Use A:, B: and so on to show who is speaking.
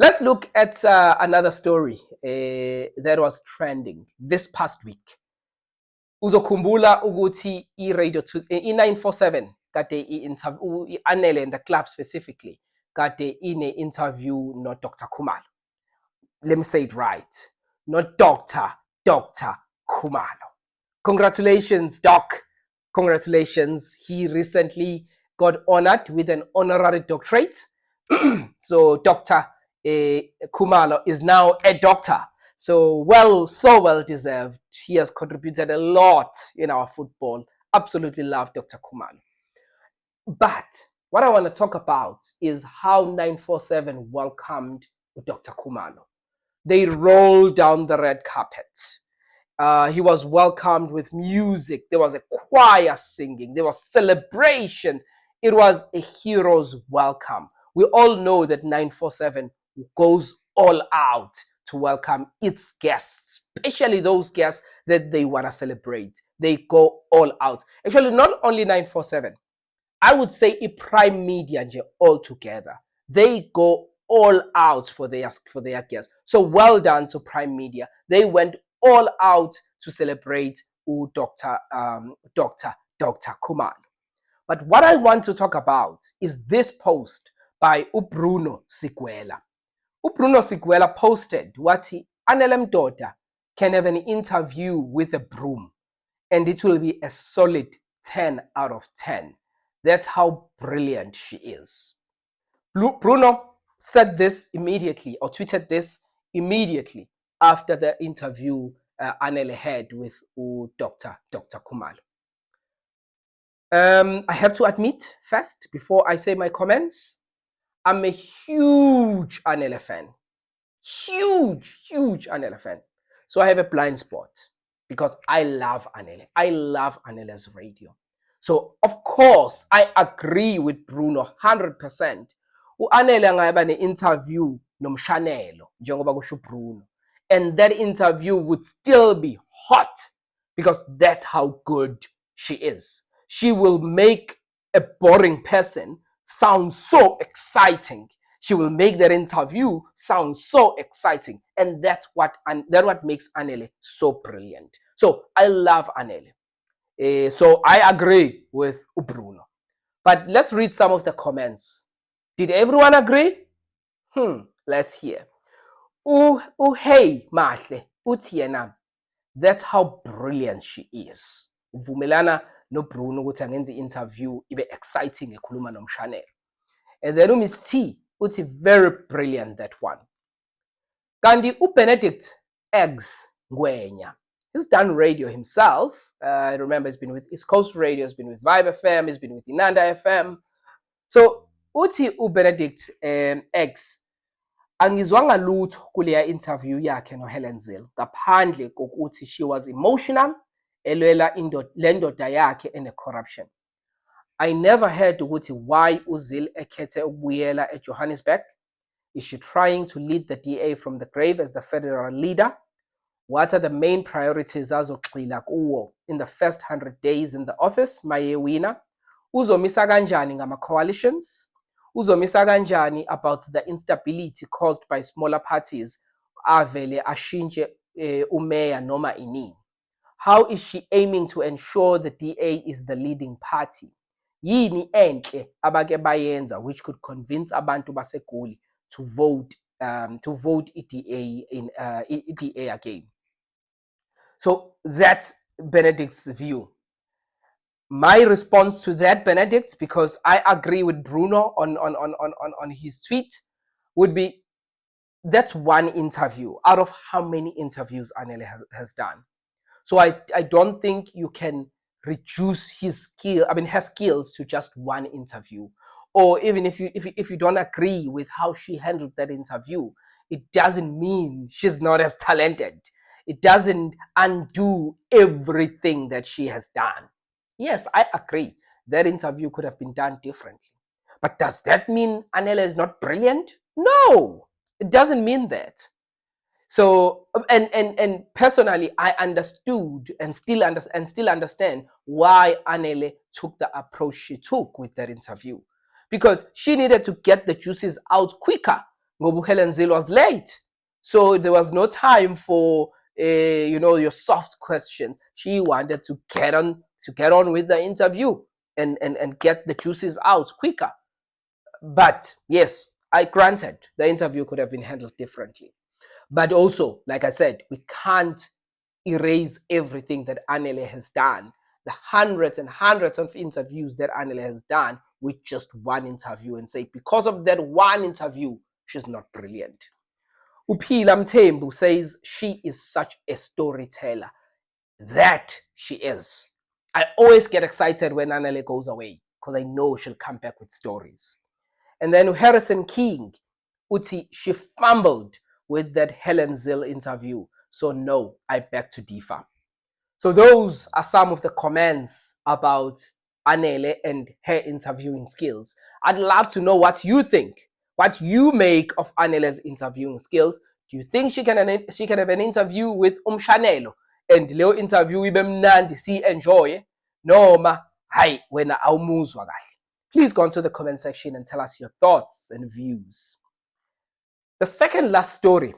A: Let's look at another story that was trending this past week. Uzokhumbula ukuthi i-radio i-947 kade i-Anele and the club specifically kade ine-interview no-Dr. Khumalo. Let me say it right. Not Dr. Khumalo. Congratulations, Doc. Congratulations. He recently got honored with an honorary doctorate. So Dr. Khumalo is now a doctor. So well deserved. He has contributed a lot in our football. Absolutely love Dr. Khumalo. But what I want to talk about is how 947 welcomed Dr. Khumalo. They rolled down the red carpet. He was welcomed with music. There was a choir singing. There was celebrations. It was a hero's welcome. We all know that 947 goes all out to welcome its guests, especially those guests that they want to celebrate. They go all out. Actually, not only 947. I would say Prime Media all together. They go all out for their guests. So well done to Prime Media. They went all out to celebrate Dr. Khumalo. But what I want to talk about is this post by Bruno Siguela. Bruno Siguela posted what Anele Mdoda can have an interview with a broom and it will be a solid 10 out of 10. That's how brilliant she is. Bruno said this immediately or tweeted this immediately after the interview Anele had with Dr. Khumalo. I have to admit first, before I say my comments, I'm a huge Anele fan. Huge Anele fan. So I have a blind spot because I love Anele. I love Anele's radio. So of course, I agree with Bruno 100%. U-Anele angaba ne-interview nomshanelo njengoba kusho Bruno. And that interview would still be hot because that's how good she is. She will make a boring person sound so exciting. She will make that interview sound so exciting. And that's what makes Anele so brilliant. So I love Anele. So I agree with Bruno. But let's read some of the comments. Did everyone agree? Let's hear. Hey Mahle, uthi that's how brilliant she is. Uvumelana no Bruno ukuthi angenza interview ibe exciting ekhuluma nomshanelo. And then Miss T uthi very brilliant that one. Kanti uBenedict Eggs Ngwenya, he's done radio himself. I remember he's been with East Coast Radio, he's been with Vibe FM, he's been with Inanda FM. So uthi uBenedict Eggs, angizwanga lutho kuleya interview yakhe noHelen Zille ngaphandle kokuthi she was emotional elwela le ndoda yakhe ene corruption. I never heard ukuthi why uZille ekhethe ukubuyela eJohannesburg. Is she trying to lead the DA from the grave as the federal leader? What are the main priorities azogxila kuwo in the first 100 days in the office? Maye wina. Uzomisa kanjani ngama-coalitions? Uzomisa kanjani about the instability caused by smaller parties avele ashintshe umeya noma inini? How is she aiming to ensure the DA is the leading party? Yini enhle abake bayenza which could convince abantu baseGoli to vote EDA in EDA again? So that's Benedict's view. My response to that, Benedict, because I agree with Bruno on his tweet, would be that's one interview out of how many interviews Anele has done. So I don't think you can reduce her skills to just one interview. Or even if you don't agree with how she handled that interview, it doesn't mean she's not as talented. It doesn't undo everything that she has done. Yes, I agree. That interview could have been done differently. But does that mean Anele is not brilliant? No, it doesn't mean that. So, and personally, I understood and still understand why Anele took the approach she took with that interview. Because she needed to get the juices out quicker. ngoba Helen Zille was late. So there was no time for your soft questions. She wanted to get on with the interview and get the juices out quicker. But yes, I granted the interview could have been handled differently. But also, like I said, we can't erase everything that Anele has done, the hundreds and hundreds of interviews that Anele has done with just one interview, and say, because of that one interview, she's not brilliant. Uphila Mthembu says she is such a storyteller. That she is. I always get excited when Anele goes away because I know she'll come back with stories. And then Harrison King, Uti, she fumbled with that Helen Zille interview. So no, I beg to differ. So those are some of the comments about Anele and her interviewing skills. I'd love to know what you think, what you make of Anele's interviewing skills. Do you think she can have an interview with Umshanelo and leo interview ibe mnandi si-enjoye noma hayi wena awumuzwa kahle? Please go into the comment section and tell us your thoughts and views. The second last story